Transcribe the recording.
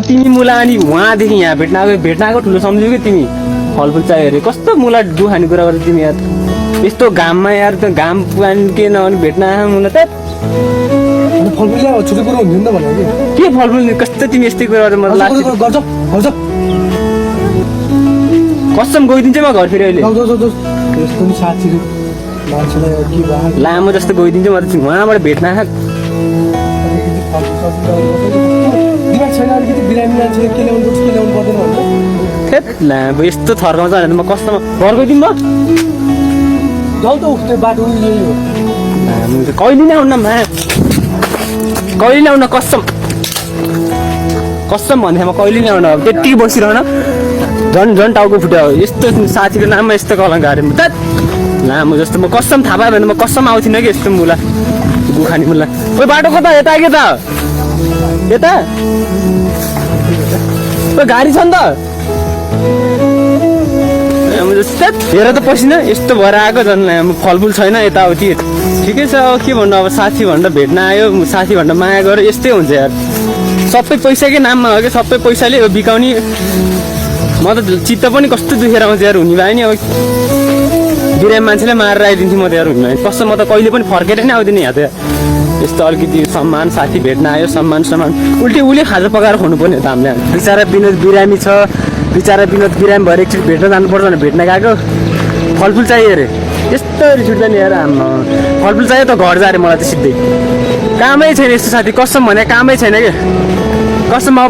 अनि तिमी मुला अनि उहाँदेखि यहाँ भेट्न आएको ठुलो सम्झ्यौ कि तिमी फलफुल चाहियो अरे कस्तो मुला दुखाने कुरा गर्छ तिमी यार यस्तो घाममा यार त घाम पानी के नभने भेट्न आएको मुला त फलफुल ल्याउ छुट्टै कुरो हुँदैन त भने के फलफुल कस्तो तिमी यस्तै कुरा गर्छ मलाई लाग्छ गर्छ कसम गइदिन्छ म घर फेरि अहिले यस्तो नि साथीहरू मान्छेलाई के भयो लामो जस्तो गइदिन्छ म त उहाँबाट भेट्न आएको दिमाग छैन अलिकति बिरामी मान्छेले के ल्याउनु पर्छ के ल्याउनु पर्दैन भन्छ थेत लामो यस्तो थर्काउँछ भने म कस्तोमा घर गइदिउँ म जाउ त उठ्ने बाटो यही हो कहिले नै आउन मा कहिले नै आउन कसम भन्दै म कहिले नै आउन त्यति बसिरहन झन् टाउको फुट्यो यस्तो साथीको नाममा यस्तो कलङ्क हारे त लामो जस्तो म कसम थाहा पायो भने म कसम आउँथिनँ कि यस्तो मुला गुखानी मुला ओ बाटो कता यता के त यता ओ गाडी छ नि त हेर त पसिना यस्तो भएर आएको झन् फलफुल छैन यताउति ठिकै छ अब के भन्नु अब साथी भनेर भेट्न आयो साथी भनेर माया गरेर यस्तै हुन्छ यार सबै पैसाकै नाममा हो कि सबै पैसाले बिकाउने म त चित्त पनि कस्तो दुखेर आउँछ यार हुने भए नि अब बिरामी मान्छेलाई मारेर आइदिन्थेँ म त यार हुने भए कस्तो म त कहिले पनि फर्केर नै आउँदिनँ यहाँ त यस्तो अलिकति सम्मान साथी भेट्न आयो सम्मान उल्टी उसले खाजा पकाएर खुवाउनु पर्ने त हामीले बिचरा विनोद बिरामी छ बिचरा विनोद बिरामी भएर एकचोटि भेट्न जानुपर्छ भने भेट्न गएको फलफुल चाहियो अरे यस्तो रिस उठ्दैन नि यार आम्मा फलफुल चाहियो त घर जा अरे मलाई त सिधै कामै छैन यस्तो साथी कसम भने कामै छैन कि कसम